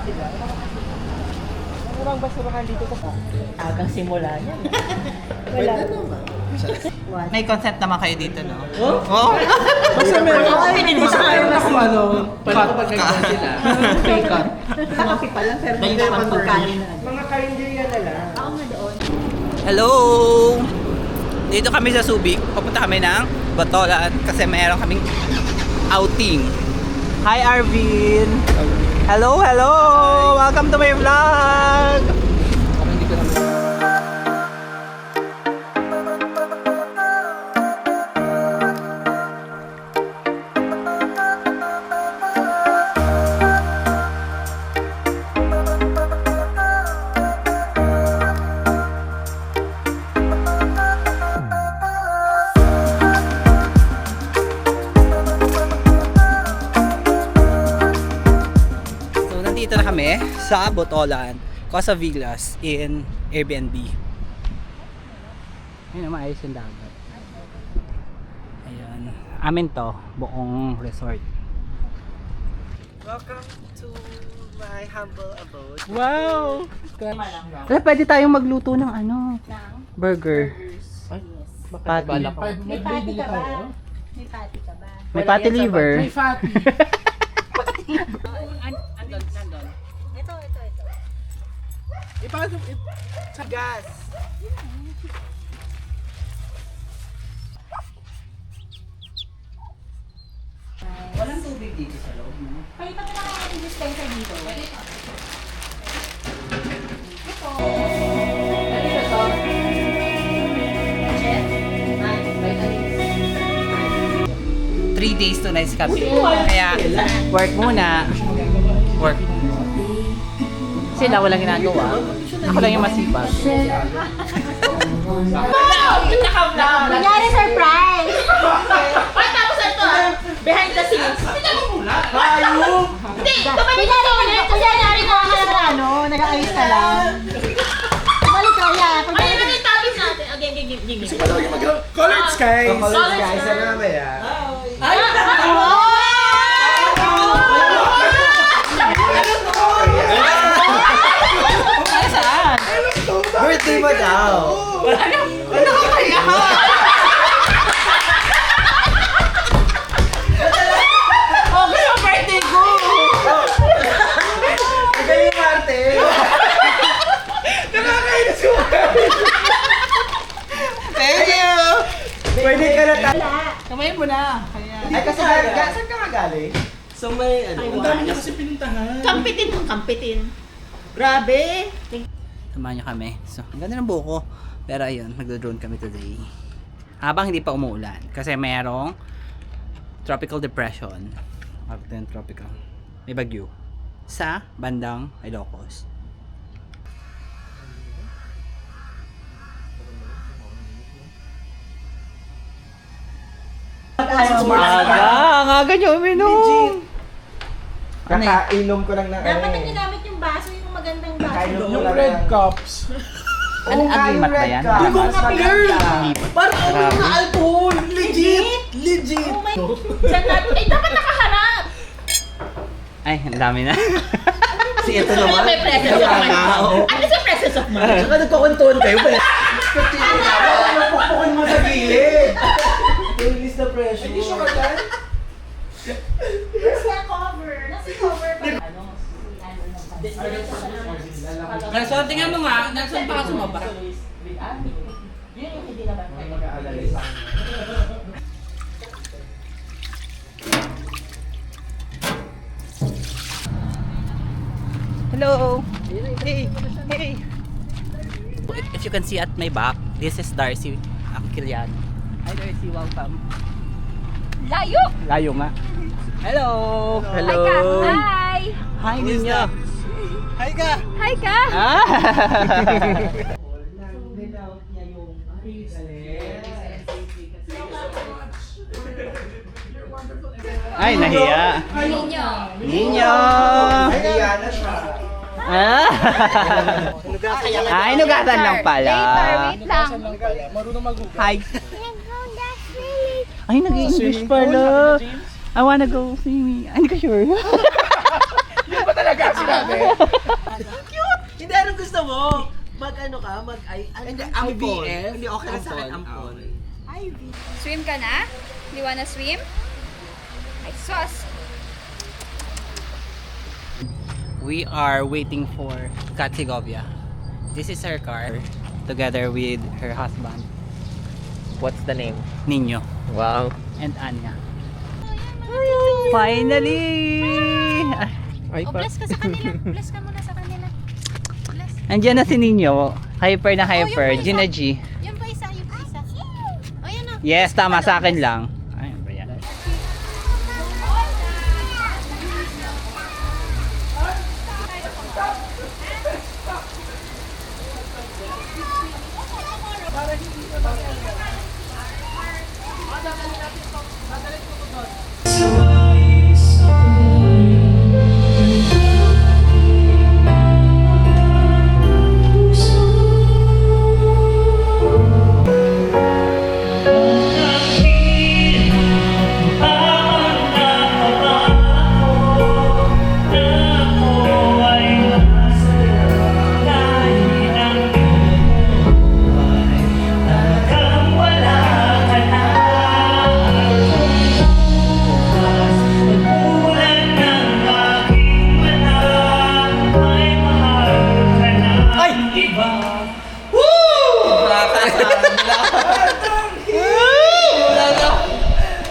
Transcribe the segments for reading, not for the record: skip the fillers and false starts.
Ano bang basurahan dito ko? Agang simula niya. Wala naman. May consent naman kayo dito, no? Oh? Basta meron ako ano, paano pag nagkaroon sila? Pay cut. Kapi pa lang, pero hindi naman pagkain na. Mga karinderya na lang. Ako nga doon. Hello! Dito kami sa Subic. Pupunta kami ng Bacolod kasi mayroon kaming outing. Hi Arvin! Hello, hello! Welcome to my vlog! Nandito na kami sa Botolan, Costa Villas in Airbnb. Ayun naman, ayos yung dagat. Ayan. Amin to, buong resort. Welcome to my humble abode. Wow! Wala, pwede tayong magluto ng ano? Burger. Patty. May patty ka ba? May patty ka ba? May patty liver. May fatty. Nandun. Ito. Ipasok Sa gas. Walang tubig dito sa loob, no? Palitan ko na kaya yung dispenser dito. Ito. 3 days, 2 nights kami. Kaya, work muna. Work. Sila walang ginagawa. Ako lang yung masipag. Nangyari surprise! Tapos ito behind the scenes. Hindi! Kunyari ko ano, nag-aayos ka lang. Balik ka, yeah. Ayun na yung topics natin. Again. Colored skies. Colored skies na naman yan. Birthday mo daw. Okay yung birthday ko! Magaling Martin. Nakakainis ko. Thank you! Pwede ka na tayo. Kamayin mo na. Kaya. Ay, kasi saan ka nga galing? So may ano? Ang dami niya kasi pinuntahan. Kampitin. Grabe. Samahan niyo kami. So, ang ganda ng buko. Pero ayun, magdo-drone kami today. Habang hindi pa umuulan. Kasi mayroong tropical depression. Tropical. May bagyo. Sa bandang Ilocos. Ang aga niyo uminom. Kakainom ko lang ng Dapat ang ginamit yung baso, yung magandang baso. Kakainom ko Yung lang red ng... cups. Ano agreement ba yan? Hindi ko nga girl. Parang Grabe. na alcohol. Legit. Oh my... Diyan natin. Ay, dapat nakaharap. Ay, ang dami na. Si ito naman. May presence of mind. Oo. Ano sa presence of mind? Saka nagkukuntuan kayo ba? Ano pupukun mo sa gilid? Release the pressure. Hindi siya katan? Nasa cover. Nasa cover pa. Ano? Nelson, tingnan mo nga. Nelson, baka sumaba. Yun yung hindi naman kayo. Hello! Hey! If you can see at my back, this is Darcy Aquiliano. Hi Darcy, welcome. Layo! Layo nga. Hello! Hi ka! Hi! Hi ninyo! Hi ka. Hi ka! Ah! Ay, nahiya. Ninyo! Ninyo! Nahiya na siya. Ah! Ay, nugatan lang pala. Wait lang. Marunong maghugas. Hi. Ay, nag-English pala. I wanna go swimming. Ay, hindi ko sure. talaga sinabi. Hindi, anong gusto mo? Mag-ano ka? Hindi, Ampon. IVF. Hindi, okay lang sa akin, ampon. Swim ka na? You wanna swim? Ay, sus! We are waiting for Kat Segovia. This is her car together with her husband, What's the name? Nino, Wow. and Anya. Finally! Ay, Oh, bless ka sa kanila. Bless ka muna sa kanila. Bless. Andiyan na si Nino. Hyper na hyper. yung Gina G. Yan pa isa, yung pa isa. Oh, yan na. Yes, tama sa akin lang. Ayun ba yan?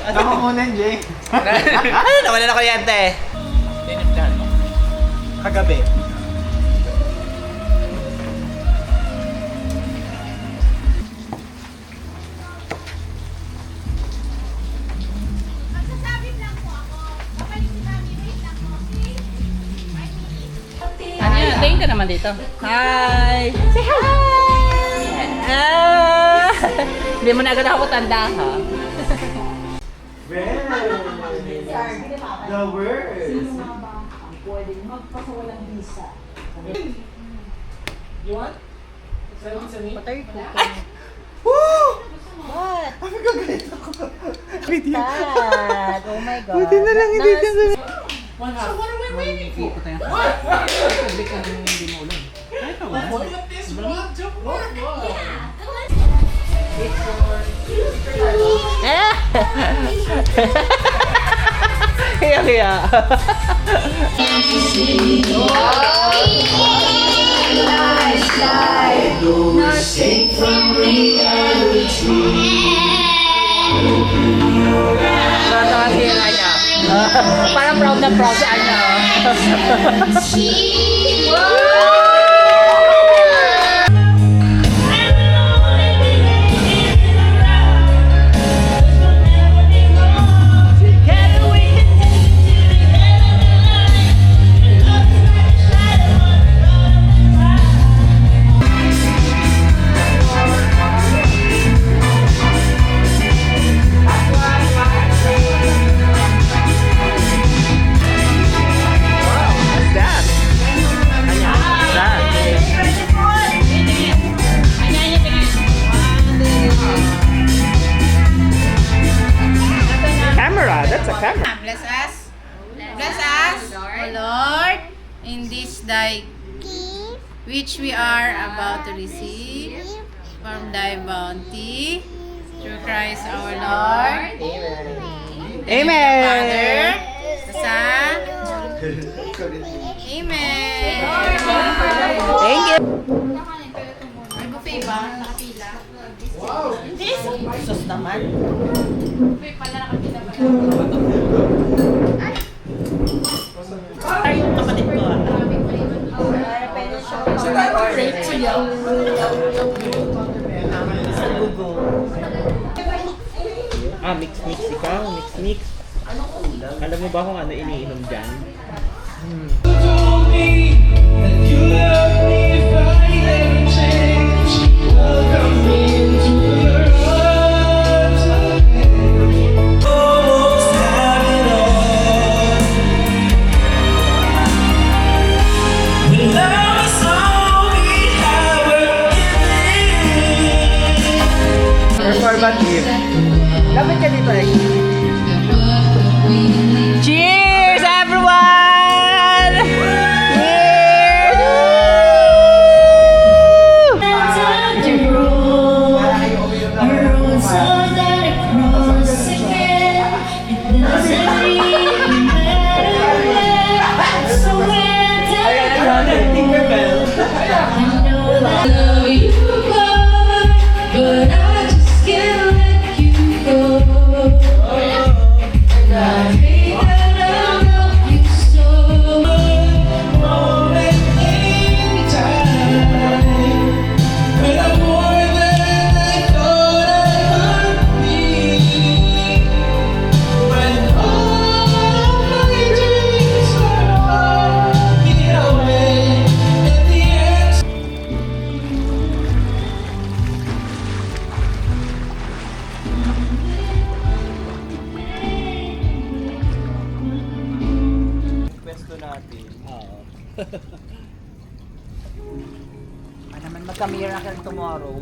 Ako muna, Jay. Ano nawala na kuryente? Kagabi. Anya, tingin ka naman dito. Hi! Say hi! Ah! Hindi mo na agad ako tanda, ha? The worst. You want? Send it to me. What? Video. Dad, oh my God. Buti na lang hindi ka One half. So what are we waiting for? Look at this one. Jump one. Kaya kaya. Natawa si Anya. Parang proud na proud si Anya. Bless us, O Lord, in this thy which we are about to receive from thy bounty through Christ our Lord. Amen. Father, the Son. Amen. Thank you. May buffet ba? Nakapila? Sus naman. Buffet pala, nakapila ba? Ay, yung kapatid ko ah. Should I order to yell? Sa Google. Mix ikaw. Mix. Alam mo ba kung ano iniinom dyan? Performative. Lapit ka dito eh. Cheers, everyone! naman magka-mirror na kayo tomorrow.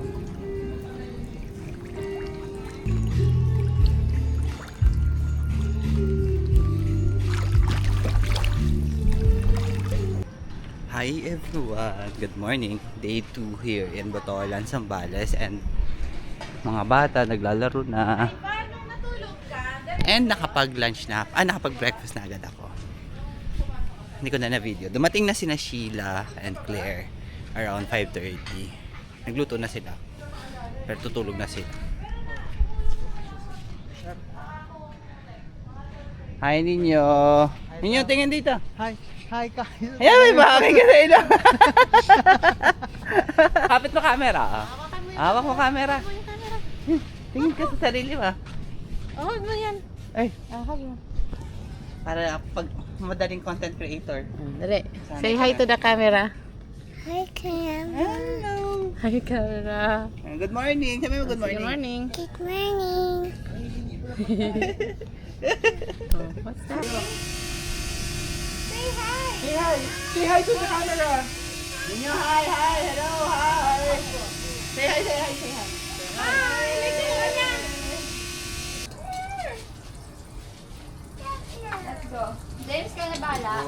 Hi everyone! Good morning! Day 2 here in Botolan, Zambales, and mga bata naglalaro na. And nakapag-lunch na, nakapag-breakfast na agad ako. Hindi ko na video. Dumating na sina Sheila and Claire around 5:30. Nagluto na sila. Pero tutulog na sila. Hi Ninyo! Ninyo, tingin dito! Hi guys. Ayan, may bakit ka sa ilo. Kapit mo camera. Hawak mo camera. Tingin ka sa sarili mo. Oh, ano yan? Ay, Ahag mo. para pag madaling content creator. Dali. Say hi to the camera. Hello. Hi, camera. Good morning. Sabi mo good morning. Good morning. Oh, what's that? Say hi to the camera. Ninyo, hi, hi. Hello, hi. Say hi, say hi, say hi. Let's go. James, ka na bala?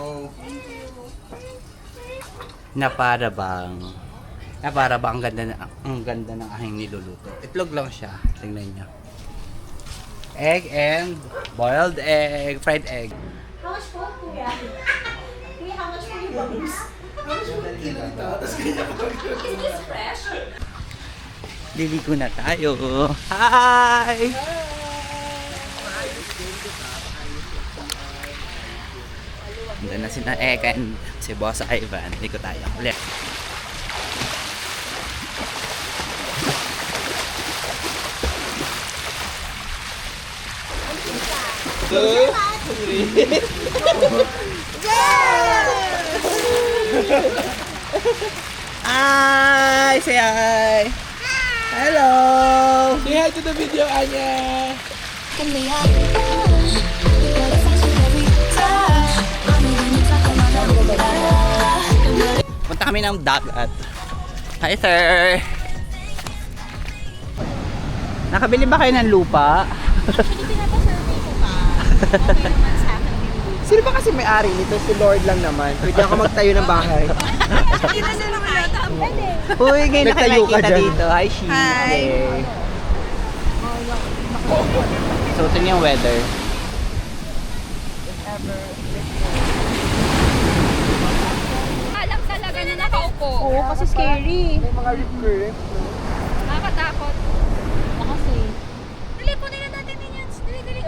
Na para bang ang ganda ng aking niluluto. Itlog lang siya. Tingnan niyo. Egg and boiled egg, fried egg. How much food, kuya? Kuya, how much food you want? Is this fresh? Liligo na tayo. Hi! Handa na sina Ek and si Boss Ivan. Ligo tayo. Ulit. Hi! Say hi! Hello! Say hi to the video, Anya. Punta kami ng dagat. Hi, sir! Nakabili ba kayo ng lupa? Pinapasurvey ko ka. Okay naman sa akin. Sino ba kasi may-ari nito? Si Lord lang naman. Pwede ako magtayo ng bahay. Uy, ngayon Nagtayo ka nakakita dyan. dito. Hi, Shi. Hi! Suotin niyo yung weather. Alam talaga na nakaupo. Oo, kasi scary. May mga rip current. Nakakatakot. Kasi. Dali, punin na natin din yan. Dali, dali.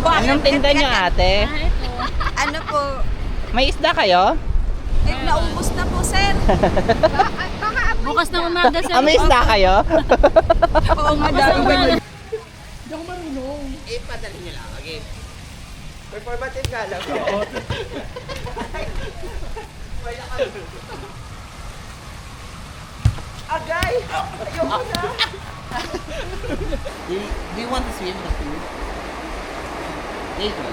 Anong tinda niyo, ate? Ano po? May isda kayo? Eh, naubos na po, sir. Bukas na umaga sa... May isda kayo? Oo, madami. Eh, padali niyo lang. Okay. Performative nga lang. Agay! Ayoko na! Do you want to swim the pool? Later.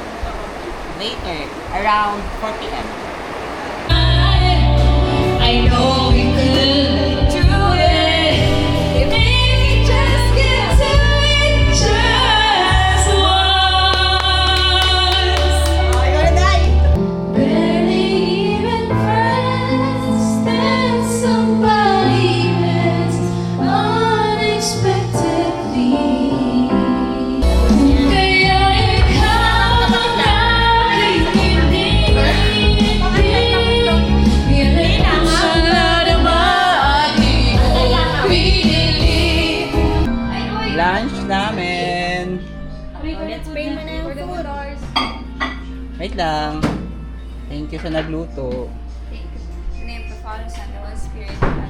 Later. Around 4 p.m. I know we could do it if we just get to it just once. Barely even friends, then somebody else unexpectedly. Kaya ikaw ang aking Lunch namin. Let's pray mo na yung food. Wait lang. Thank you sa nagluto. In the name of the Father, Son, and Holy Spirit. Amen.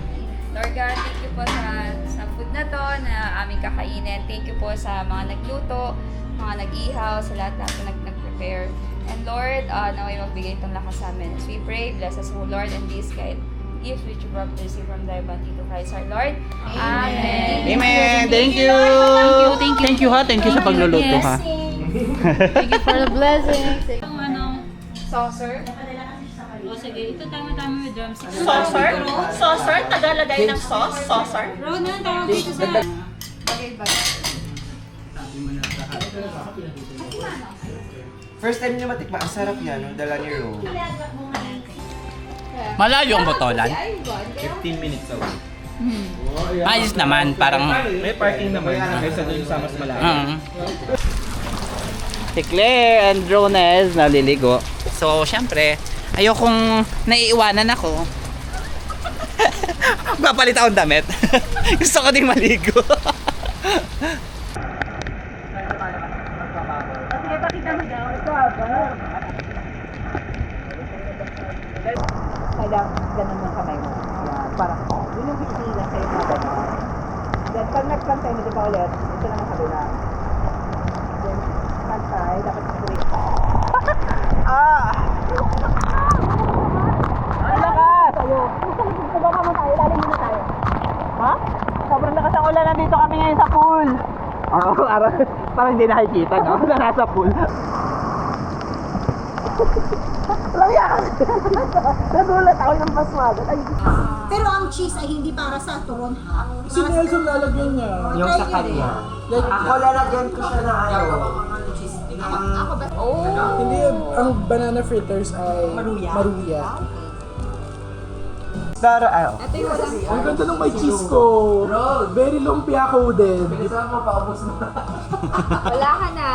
Lord God, thank you po sa food na to na aming kakainin. Thank you po sa mga nagluto, mga nag-ihaw, sa lahat na po nag-prepare. And Lord, naway magbigay itong lakas sa amin. As we pray, bless us, O Lord, and these guide gifts which you brought to receive from thy bounty to Christ our Lord. Amen. Amen. Thank you. Thank you ha. Thank you sa pagluluto ha. Thank you for the blessings. Saucer. O sige, ito tama-tama yung drumstick. Saucer? Saucer? Tagalagay ng sauce? Saucer? Ron, ano tawag dito sa... First time niyo matikma, ang sarap niya, no? Dala ni Ro. Malayo ang botolan. 15 minutes away. Ayos naman, parang... May parking naman. Kaysa doon sa mas malayo. Si Claire and Ronez naliligo. So, syempre, ayokong naiiwanan ako. Papalit akong damit. Gusto ko ding maligo. Kailangan ganun yung kamay mo. Yan, parang yun yung hihila sa'yo na ganun. Then, pag nagkantay mo, di ba ulit, ito naman sa kabila. Then, kantay, dapat straight. Subukan mo tayo, lalim muna tayo. Sobrang lakas ang ulan, nandito kami ngayon sa pool. Oo, parang hindi nakikita, no? Na nasa pool. Nagulat ako ng paswagan. Pero ang cheese ay hindi para sa turon, ha? Si Nelson lalagyan niya. Yung sa kanya. Ako lalagyan ko siya na ano. Hindi, ang banana fritters ay maruya. Pero ano? Ang ganda ng may cheese ko. Very lumpia coated. Wala ka na.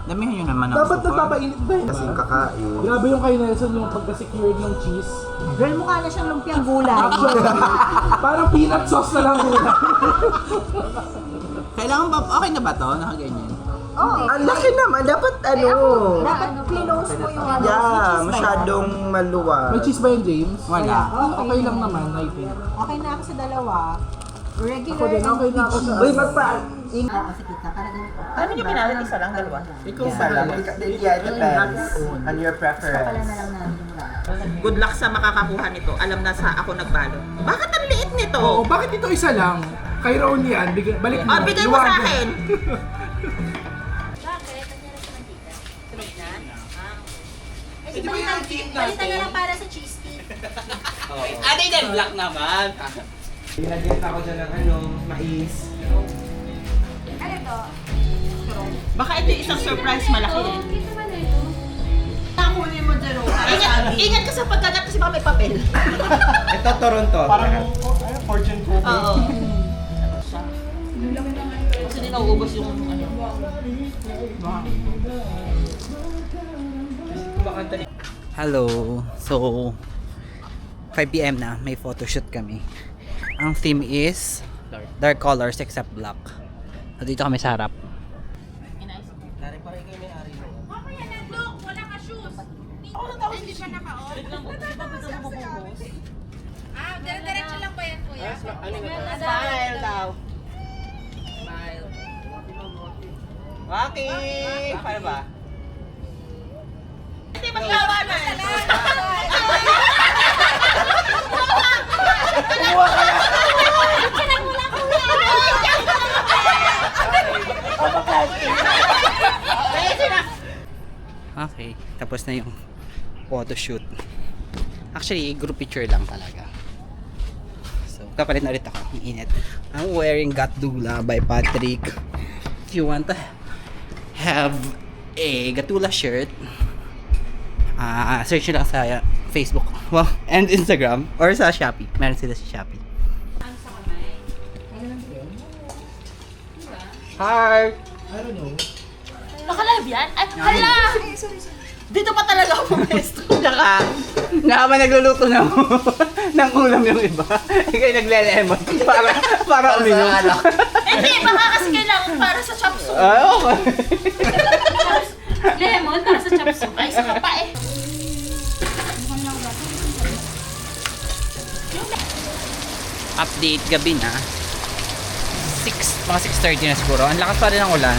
Damihan nyo naman ang Dapat nagpapainit ba yun? Kasing kakain. Grabe yung kay Nelson yung pagka-secured ng cheese. Girl, mukha na siyang lumpiang gulay. Parang peanut sauce na lang muna. Kailangan ba, okay na ba to? Nakaganyan. Ang laki naman. Dapat ano. Dapat close mo yung ano. Yeah, masyadong maluwag. May cheese ba yun, James? Wala. Okay lang naman, I think. Okay na ako sa dalawa. Regular Ako din, okay na ako sa... Uy, magpa... Ano niyo pinalit? Isa lang, dalawa? Ikaw Isa lang. Yeah, it depends on your preference. Good luck sa makakakuha nito. Alam na sa ako nagbalo. Bakit ang liit nito? Oo, bakit ito isa lang? Kay Ron yan, balik mo. Oh, bigay mo sa akin. Palitan na lang para sa cheese cake. Ano yung black naman? Nilagyan ako dyan ng ano, mais. Ano to? Baka ito yung isang surprise malaki. Kita ba na ito? Nakunin mo dyan. Ingat ka sa pagkagat kasi baka may papel. Ito, Toronto. Parang fortune cookie. Oo. Kasi hindi nauubos yung ano. Hello. So, 5 PM na. May photoshoot kami. Ang theme is dark colors except black. So, dito kami sa harap. Diretso lang ba yan, kuya? Smile daw. Smile. Okay. Paano ba? Hindi maglawanan. Okay, tapos na yung photoshoot. Actually, group picture lang talaga. So, kapalit na ulit ako. Ang init. I'm wearing Gatdula by Patrick. If you want to have a Gatula shirt, search nyo lang sa Facebook, well, and Instagram, or sa Shopee. Meron sila sa Shopee. Heart! I don't know. Nakalive yan? Ay, hala! Dito pa talaga ako pumesto. Tsaka, naman nagluluto ng, ng ulam yung iba. Ikaw yung nagle-lemon para uminom. Hindi, baka kasi kailangan para sa chop suey. Okay. Lemon para sa chop suey. Ay, saka pa eh. Update gabi na. Mga 6:30 na siguro. Ang lakas pa rin ng ulan.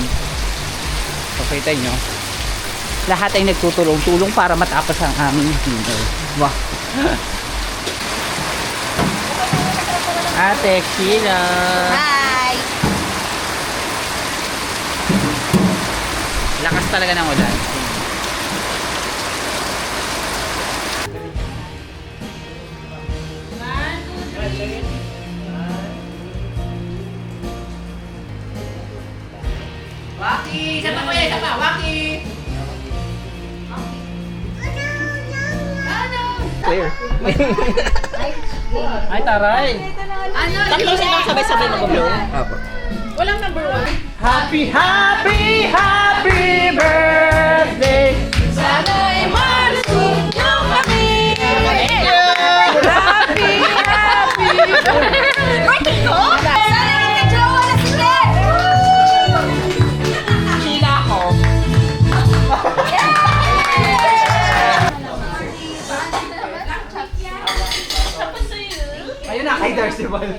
So, kita nyo. Lahat ay nagtutulong-tulong para matapos ang aming dinner. Wow. Ate Sheila. Hi! Lakas talaga ng ulan. clear. Ay, taray. Ano? Tatlo silang sabay-sabay mag-blow. Apo. Walang number 1. Happy, happy, happy birthday! Sana'y marunong kami. Thank you! Happy, happy birthday ko? Sana nagka-jowa na si Ted! Sheila ako. Ayun na, kay Darcy Ball.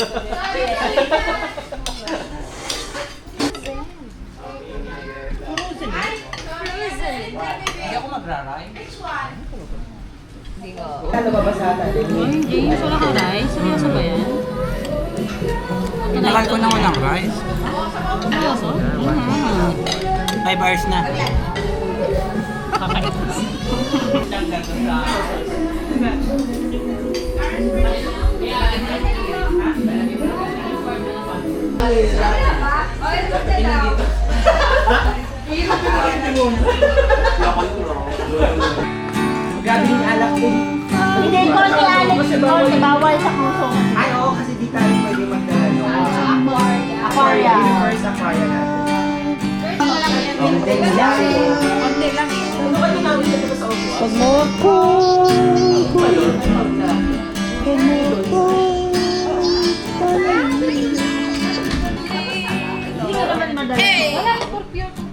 Hindi ako magra-rhyme. Ano ba basa natin? James, wala kang rice? Seryoso ba yan? Nakal ko na walang rice. Seryoso? 5 hours na. Grabe yung alak din. Hindi ko si Alex ko, bawal sa puso. Ay, oo, kasi di tayo pwede magdala. Aquaria. First aquaria natin. Konti lang. Konti lang. Pag mo ako. Hey!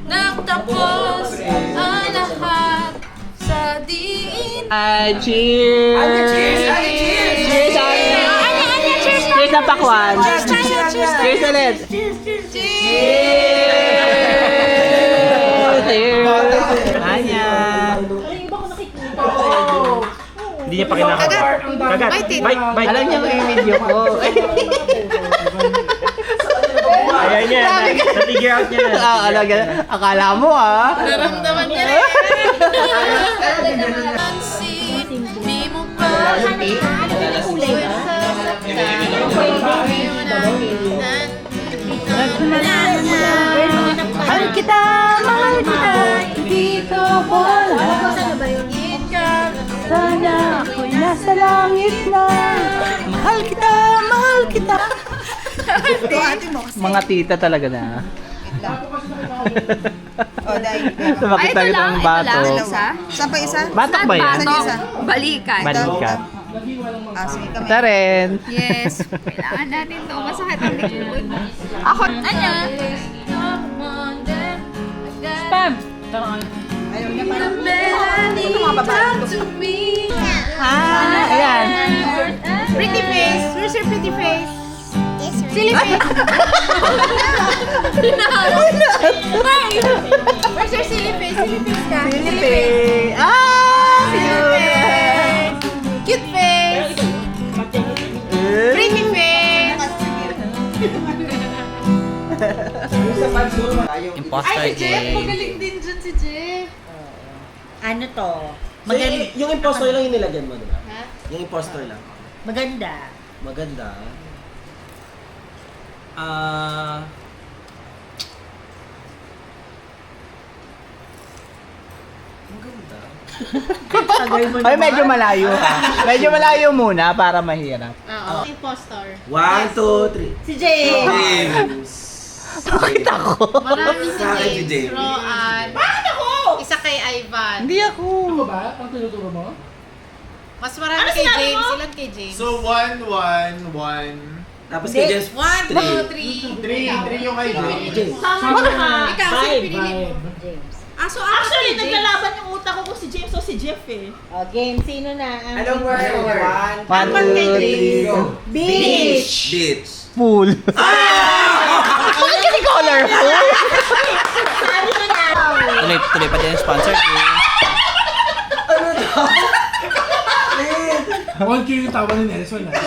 Nagtapos ang lahat sa diin. Cheers! Cheers! Cheers! Cheers, Anya! Cheers na pakwan! Cheers ulit! Cheers! Anya! Hindi niya pa kinakagat. Kagat. Bite. Alam niya yung video ko. Ayan niya. Na-figure out niya na. Akala mo Naramdaman niya rin. Di mo pa. Mahal kita! Mahal kita! Hindi ko wala. Sana ako'y nasa langit na. Mahal kita! Mahal kita! Mga tita talaga na. Sumakit Ay, ito kita lang. ng Ito bato. lang. Isa? Saan pa isa? Batok ba yan? Balikan. Balikat. Ah, sige kami. Ito rin. Yes. Kailangan natin to. Masakit ang likod. Ako, ano? Spam! Ayaw niya pa. Ayan. Pretty face. Where's your pretty face? Silly face. Where's your silly face? Silly face ka. Silly face. Silly face. Cute face. Pretty face. Imposter game. Magaling din dyan si Jeff. Ano to? So, yung impostor lang yung nilagyan mo, di ba? Ha? Yung impostor lang. Maganda. Maganda. Maganda. Ay, medyo malayo ka. Medyo malayo muna para mahirap. Oo. Impostor. 1, 2, 3. Si Jay! James! Bakit ako? Marami si Sa akin si James. James. Roan. Isa kay Ivan. Hindi ako. Mas marami kay James. Ilan kay James? So, 1, 1, 1. Tapos kay James, 1, 2, 3. 3 yung kay James. James. Sama ka. Ikaw, sino pinili mo? James. So actually, naglalaban yung utak ko kung si James o si Jeff eh. O, game. Sino na? ang- Anong word? 1, 2, 3, go. Beach! Beach. Pool. Bakit kasi colorful? Tuloy pa din yung sponsor. One yung tawa ni Nelson. Wait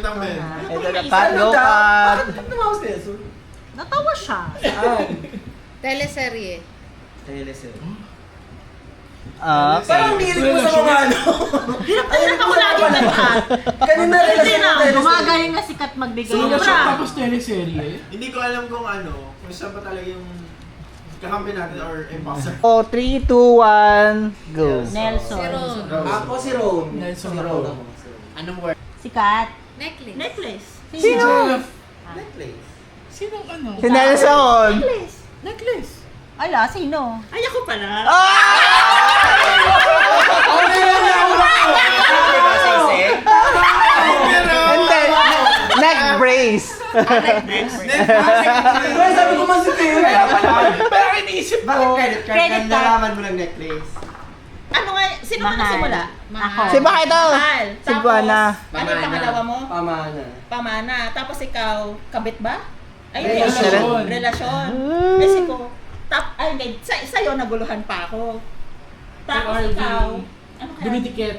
a minute. Ito na, cut, go, cut. Tumawas na yun. Natawa siya. Teleserye. Parang hilig mo sa mga ano. Hirap ako lagi nag-cut. Kanina rin Hindi kasi na, ng gumagaling na sikat magbigay. Sobra. Hindi ko alam kung ano. Kung saan pa talaga yung Kakampi natin or imposter. Oh, 3, 2, 1, go. Nelson. Ako si Rome. Nelson Si ako. Rome. Anong word? Sikat. Necklace. Necklace. Sino? Necklace. Sinong ano? Si Nelson. Necklace. Ala, sino? Ay, ako pala. Hindi. Neck brace. Ay, sabi ko man si Tira. Pero iniisip Bakit credit card? Credit card. Nalaman mo ng necklace. Ano nga, sino ba Mahal. nagsimula? Ako. Si bakit ito? Mahal. Si Buana. Ano yung pangalawa mo? Pamana. Pamana. Tapos ikaw, kabit ba? Ay, Relasyon. Relasyon. Kasi ko, ay, hindi, sa'yo naguluhan pa ako. Tapos ikaw, ano kaya? Dumitikit.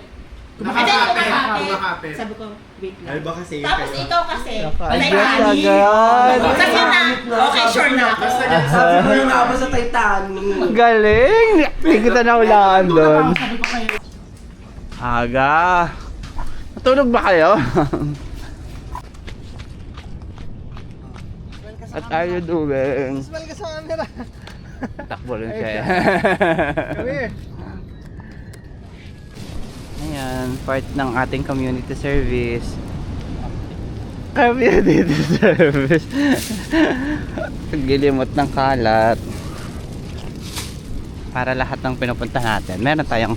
Hindi, Kumakapit. kumakapit. Sabi ko, wait lang. Ano ba kasi yun? Tapos ikaw kasi, Ayos Titanic. agad. Kasi na, okay, sure na ako. Sabi ko yung ako sa Titanic. Galing. Hindi kita nahulaan doon. Aga. Natulog ba kayo? What are you doing? Smell ka sa camera. Takbo rin siya. Ayan, part ng ating community service. Community service. Paglilimot ng kalat. Para lahat ng pinupunta natin, meron tayong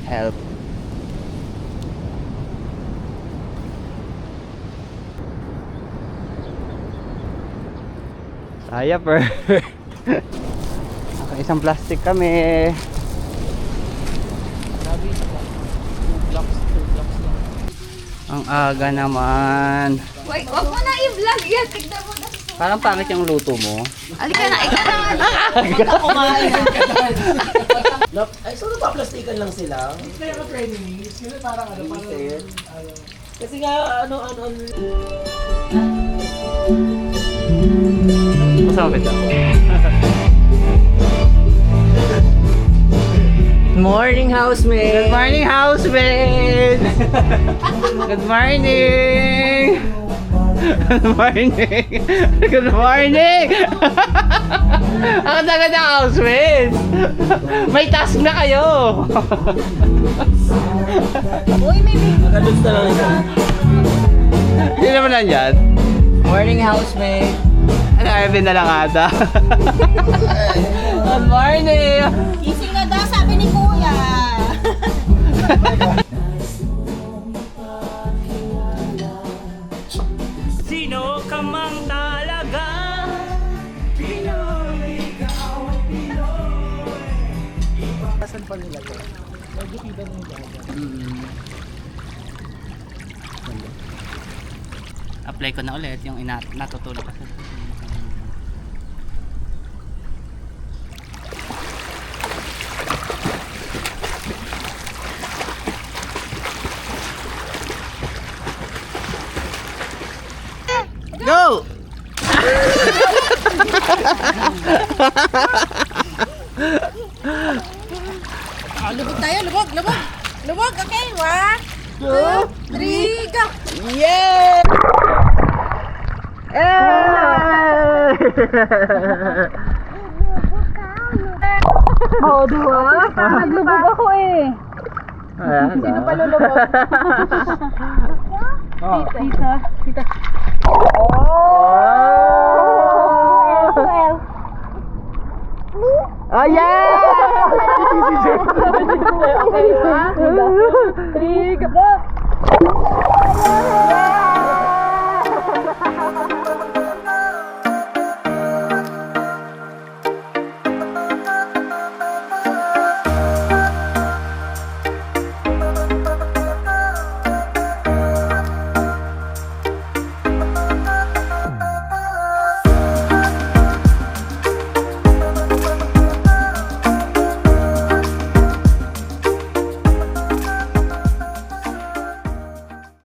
help. Saya perfect. Isang plastic kami. Ang aga naman. Wait, wag mo na i-vlog yan. Tignan mo na. Parang pangit yung luto mo. Alika na, ikaw na. Ay, so napaplastikan lang sila. Kaya ka training is, yun parang ano, parang... Kasi nga, ano. Masama ba ito? Morning, housemate! Good morning, housemates! Good morning! Good morning! Good morning! Ang ganda ng housemates! May task na kayo! Uy, may Magaluts na lang ito. Hindi naman lang yan. Morning, housemate! Ano, Arvin na lang ata. Good morning! Kising na daw, sabi ni Kuya. Sino ka mang talaga? Saan pa nila to? Nagbukiban yung gaga. Apply ko na ulit yung natutulog kasi. Go! Lubog tayo, lubog. Lubog, okay? 1, 2, 3, go! Yeah! Oo, diba? Naglubog ako eh. Sino pa lulubog? Tita. Oh yeah! Okay, 1, 2, 3, go!